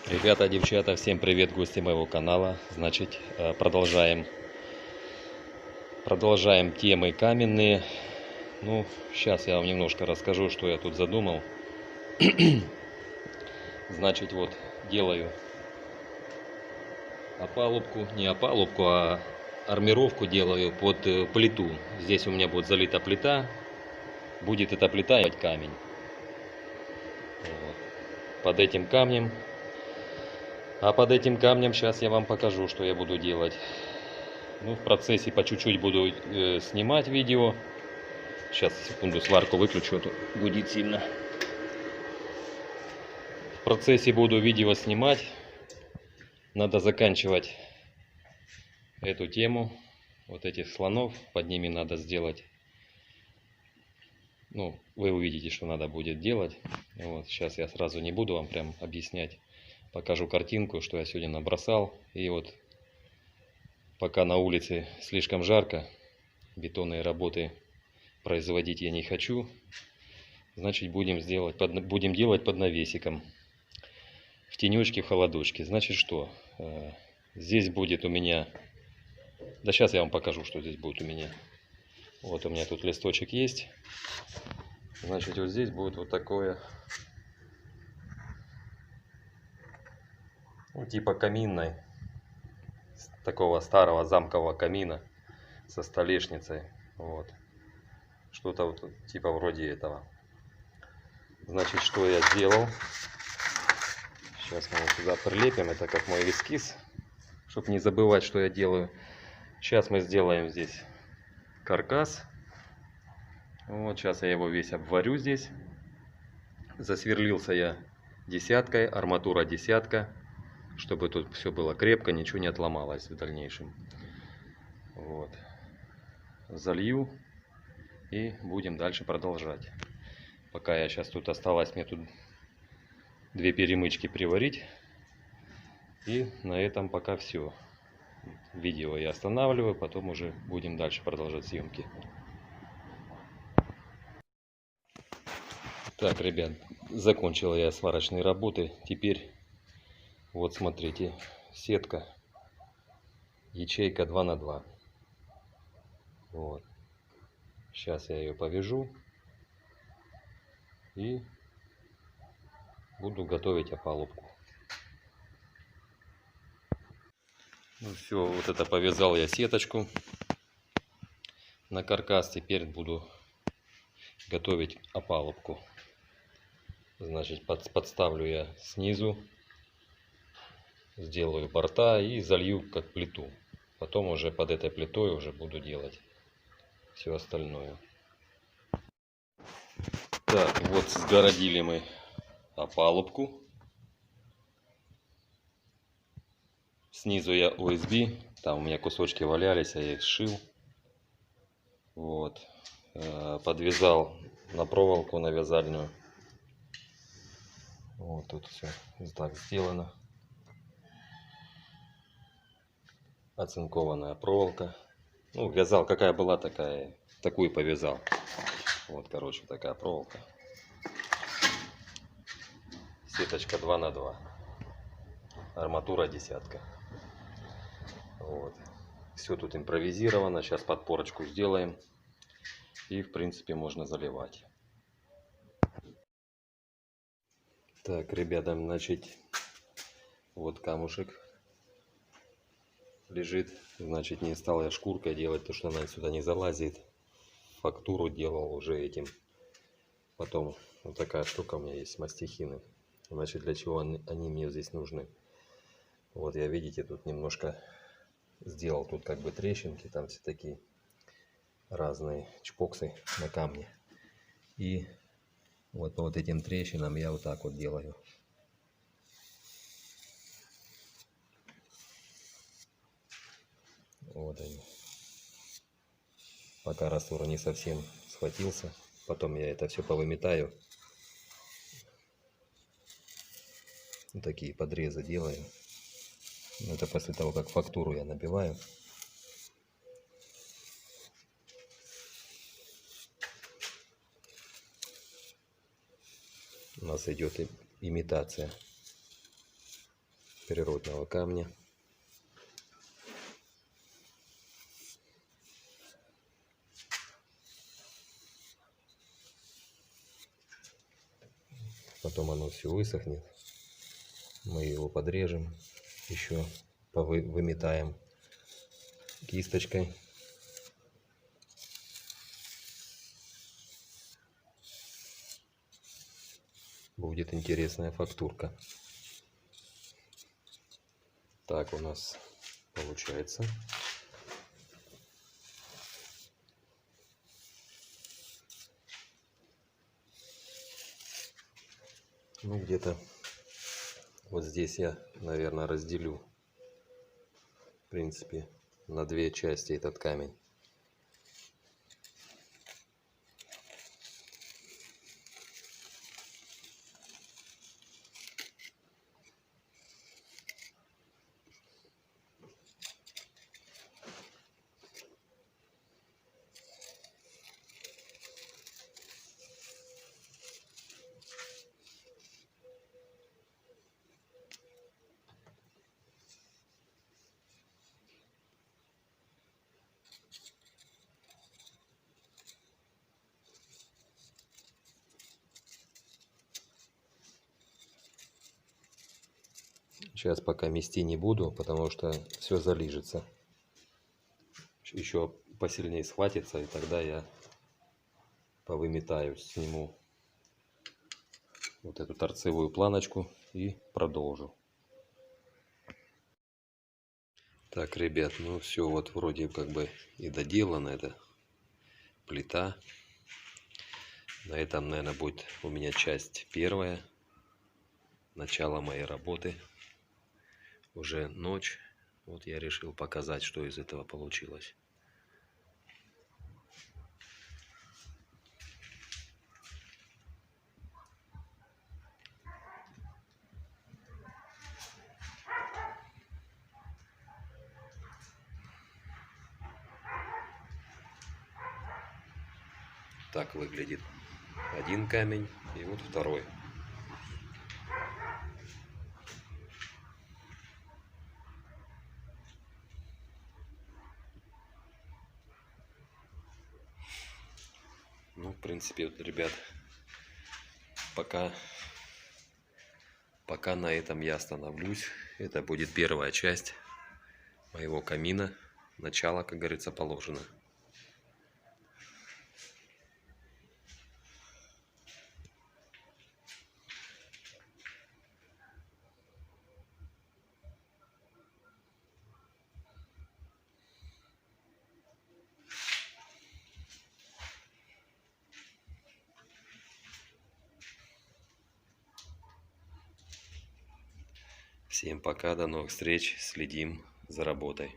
Ребята, девчата, всем привет, гости моего канала. Значит, продолжаем темы каменные. Ну, сейчас я вам немножко расскажу, что я тут задумал. Значит, вот делаю опалубку, не опалубку, а армировку делаю под плиту. Здесь у меня будет залита плита, будет эта плита и камень. Вот. Под этим камнем. А под этим камнем сейчас я вам покажу, что я буду делать. Ну, в процессе по чуть-чуть буду снимать видео. Сейчас, секунду, сварку выключу, а то гудит сильно. В процессе буду видео снимать. Надо заканчивать эту тему. Вот этих слонов, под ними надо сделать. Ну, вы увидите, что надо будет делать. Вот, сейчас я сразу не буду вам прям объяснять. Покажу картинку, что я сегодня набросал. И вот пока на улице слишком жарко, бетонные работы производить я не хочу. Значит, будем делать под навесиком. В тенечке, в холодочке. Значит, что? Здесь будет у меня... Да сейчас я вам покажу, что здесь будет у меня. Вот у меня тут листочек есть. Значит, вот здесь будет вот такое... Ну, типа каминной. Такого старого замкового камина. Со столешницей. Вот. Что-то вот типа вроде этого. Значит, что я сделал? Сейчас мы его сюда прилепим. Это как мой эскиз. Чтобы не забывать, что я делаю. Сейчас мы сделаем здесь каркас. Вот сейчас я его весь обварю здесь. Засверлился я десяткой, арматура десятка, чтобы тут все было крепко, ничего не отломалось в дальнейшем. Вот. Залью и будем дальше продолжать. Пока я сейчас тут осталось мне тут 2 перемычки приварить. И на этом пока все. Видео я останавливаю, потом уже будем дальше продолжать съемки. Так, ребят, закончил я сварочные работы. Теперь вот смотрите, сетка, ячейка 2 на 2. Вот. Сейчас я ее повяжу и буду готовить опалубку. Ну все, вот это повязал я сеточку на каркас. Теперь буду готовить опалубку. Значит, подставлю я снизу, сделаю борта и залью как плиту. Потом уже под этой плитой уже буду делать все остальное. Так, вот сгородили мы опалубку. Снизу я OSB, там у меня кусочки валялись, я их сшил. Вот. Подвязал на проволоку, на вязальную. Вот тут все так сделано. Оцинкованная проволока. Ну, вязал, какая была, такую повязал. Вот, короче, такая проволока. Сеточка 2 на 2. Арматура десятка. Вот. Все тут импровизировано. Сейчас подпорочку сделаем. И, в принципе, можно заливать. Так, ребята, значит, вот камушек лежит. Значит, не стал я шкуркой делать, потому что она сюда не залазит. Фактуру делал уже этим. Потом вот такая штука у меня есть, мастихины. Значит, для чего они мне здесь нужны? Вот я, видите, тут немножко сделал тут как бы трещинки. Там все такие разные чпоксы на камне. И вот по вот этим трещинам я вот так вот делаю. Вот они. Пока раствор не совсем схватился. Потом я это все повыметаю. Вот такие подрезы делаю. Это после того, как фактуру я набиваю. У нас идет имитация. природного камня. Потом оно все высохнет. Мы его подрежем, еще выметаем кисточкой. Будет интересная фактурка. Так у нас получается. Ну, где-то вот здесь я, наверное, разделю, в принципе, на две части этот камень. Сейчас пока мести не буду, потому что все залижется. Еще посильнее схватится, и тогда я повыметаю, сниму вот эту торцевую планочку и продолжу. Так, ребят, ну все вот вроде как бы и доделано. Это плита. На этом, наверное, будет у меня часть первая. Начало моей работы. Уже ночь. Вот я решил показать, что из этого получилось. Так выглядит один камень и вот второй. Ну, в принципе, вот, ребят, пока на этом я остановлюсь. Это будет первая часть моего камина. Начало, как говорится, положено. Всем пока, до новых встреч, следим за работой.